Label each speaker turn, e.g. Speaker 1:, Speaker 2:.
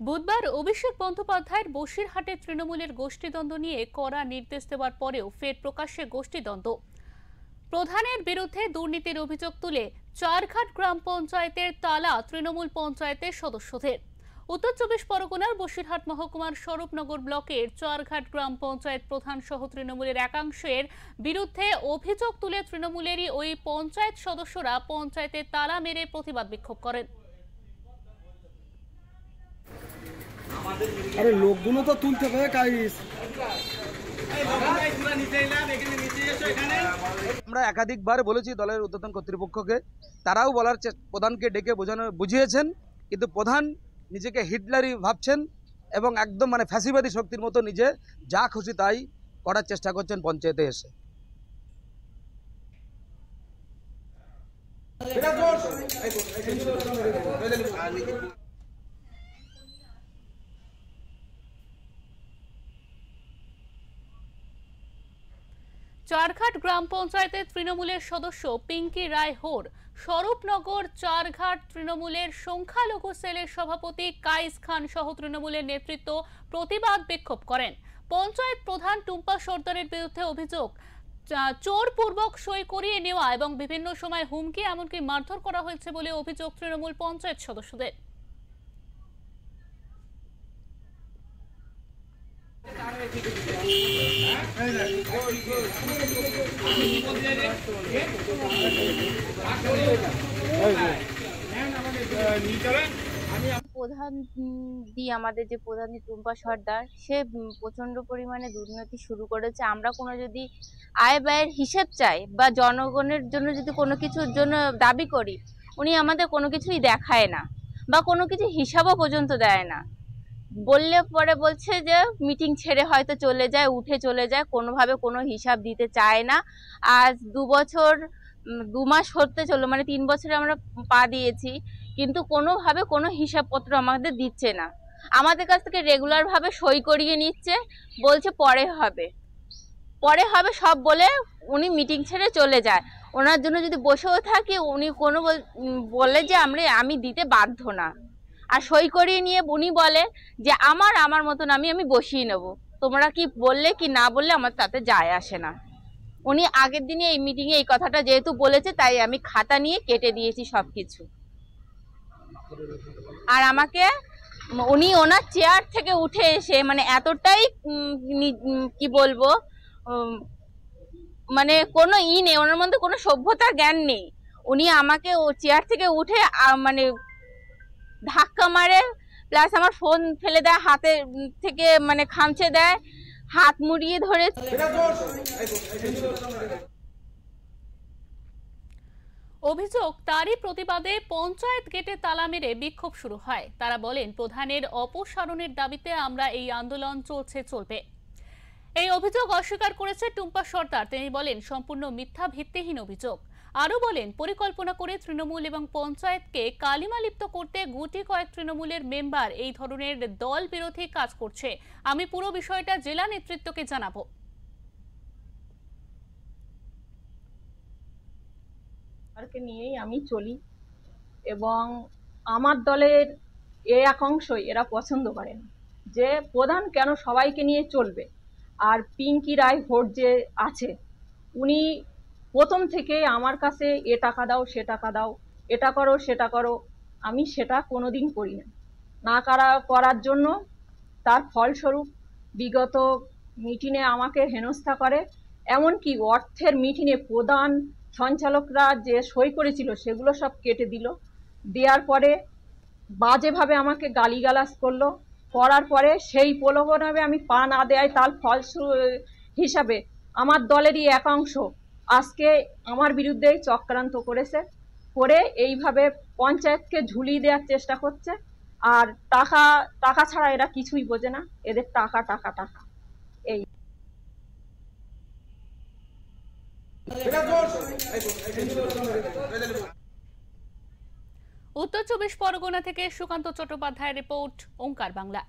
Speaker 1: বুধবার অভিষেক বন্দ্যোপাধ্যায়ের বসিরহাটে তৃণমূলের গোষ্ঠীদ্বন্দ্ব নিয়ে কড়া নির্দেশ দেওয়ার পরেও ফের প্রকাশ্যে গোষ্ঠীদ্বন্দ্ব। প্রধানের বিরুদ্ধে দুর্নীতির অভিযোগ তুলে চারঘাট গ্রাম পঞ্চায়েতের তালা তৃণমূল পঞ্চায়েতের সদস্যদের। উত্তর 24 পরগনার বসিরহাট মহকুমার স্বরূপনগর ব্লকের চারঘাট গ্রাম পঞ্চায়েত প্রধান সহ তৃণমূলের একাংশের বিরুদ্ধে অভিযোগ তুলে তৃণমূলেরই ওই পঞ্চায়েত সদস্যরা পঞ্চায়েতের তালা মেরে প্রতিবাদ বিক্ষোভ করেন।
Speaker 2: আরে লোকগুলো তো তুলতে হবে কাইস।
Speaker 3: আমরা একাধিকবার বলেছি দলের ঊর্ধ্বতন কর্তৃপক্ষকে, তারাও বলার প্রধানকে ডেকে বুঝিয়েছেন, কিন্তু প্রধান নিজেকে হিটলারি ভাবছেন এবং একদম ফ্যাসিবাদী শক্তির মতো নিজে যা খুশি তাই করার চেষ্টা করছেন পঞ্চায়েতে এসে।
Speaker 1: চারঘাট গ্রাম পঞ্চায়েতের তৃণমূলের সদস্য পিঙ্কি রায় হোর স্বরূপনগর চারঘাট তৃণমূলের সংখ্যালঘু সেলের সভাপতি কাইস খান সহ তৃণমূলের নেতৃত্ব প্রতিবাদ বিক্ষোভ করেন। পঞ্চায়েত প্রধান টুম্পা সর্দারের বিরুদ্ধে অভিযোগ জোরপূর্বক সই করিয়ে নেওয়া এবং বিভিন্ন সময় হুমকি এমনকি মারধর করা হয়েছে বলে অভিযোগ তৃণমূল পঞ্চায়েত সদস্যদের।
Speaker 4: প্রধান আমাদের যে প্রধান টুম্পা সর্দার, সে প্রচন্ড পরিমাণে দুর্নীতি শুরু করেছে। আমরা কোনো যদি আয় ব্যয়ের হিসেব চাই বা জনগণের জন্য যদি কোনো কিছুর জন্য দাবি করি, উনি আমাদের কোনো কিছুই দেখায় না বা কোনো কিছু হিসাবও পর্যন্ত দেয় না। বললে পরে বলছে যে মিটিং ছেড়ে হয়তো চলে যায়, উঠে চলে যায়, কোনোভাবে কোনো হিসাব দিতে চায় না। আজ 2 মাস হতে চলো, 3 বছরে আমরা পা দিয়েছি, কিন্তু কোনোভাবে কোনো হিসাবপত্র আমাদের দিচ্ছে না। আমাদের কাছ থেকে রেগুলার ভাবে সই করিয়ে নিচ্ছে, বলছে পরে হবে সব বলে উনি মিটিং ছেড়ে চলে যায়। ওনার জন্য যদি বসেও থাকি, উনি কোনো বলে যে আমি দিতে বাধ্য না, আর সই করিয়ে নিয়ে উনি বলে যে আমার মতন আমি বসিয়ে নেব, তোমরা কি বললে কি না বললে আমার তাতে যায় আসে না। উনি আগের দিনে এই মিটিংয়ে এই কথাটা যেহেতু বলেছে, তাই আমি খাতা নিয়ে কেটে দিয়েছি সবকিছু। আর আমাকে উনি ওনার চেয়ার থেকে উঠে এসে এতটাই কি বলবো, কোনো নেই, ওনার মধ্যে কোনো সভ্যতার জ্ঞান নেই। উনি আমাকে ও চেয়ার থেকে উঠে ধাক্কা মারে, প্লাস আমার ফোন ফেলে দেয়, হাতে থেকে খামচে দেয়, হাত মুড়িয়ে ধরে।
Speaker 1: অভিযোগ তারই প্রতিবাদে পঞ্চায়েত গেটে তালা মেরে বিক্ষোভ শুরু হয়। তারা বলেন, প্রধানের অপসারণের দাবিতে আমরা এই আন্দোলন চলবে। এই অভিযোগ অস্বীকার করেছে টুম্পা সর্দার। তিনি বলেন, সম্পূর্ণ মিথ্যা, ভিত্তিহীন অভিযোগ। আরো বলেন, পরিকল্পনা করে তৃণমূল এবং পঞ্চায়েতকে কালিমালিপ্ত করতে গুটি কয়েক তৃণমূলের মেম্বার এই ধরনের দল বিরোধী কাজ করছে। আমি পুরো বিষয়টা জেলা নেতৃত্বকে জানাবো।
Speaker 5: নিয়েই আমি চলি এবং আমার দলের একাংশই এরা পছন্দ করে না যে প্রধান কেন সবাইকে নিয়ে চলবে। আর পিঙ্কি রায় হোর যে আছে, উনি প্রথম থেকে আমার কাছে এ টাকা দাও, সে টাকা দাও, এটা করো, সেটা করো। আমি সেটা কোনোদিন করি না করার জন্য তার ফলস্বরূপ বিগত মিটিংয়ে আমাকে হেনস্থা করে। এমনকি অর্থের মিটিংয়ে প্রধান সঞ্চালকরা যে সই করেছিল সেগুলো সব কেটে দিল। দেওয়ার পরে বাজেভাবে আমাকে গালিগালাজ করলো। করার পরে সেই প্রলোভনে আমি পা না দেয়, তার ফল হিসাবে আমার দলেরই একাংশ আজকে আমার বিরুদ্ধে চক্রান্ত করে এইভাবে পঞ্চায়েতকে ঝুলিয়ে দেওয়ার চেষ্টা করছে। আর টাকা ছাড়া এরা কিছুই বোঝে না, এদের টাকা টাকা টাকা। এই
Speaker 1: উত্তর 24 পরগনা থেকে সুকান্ত চট্টোপাধ্যায়ের রিপোর্ট, ওঙ্কার বাংলা।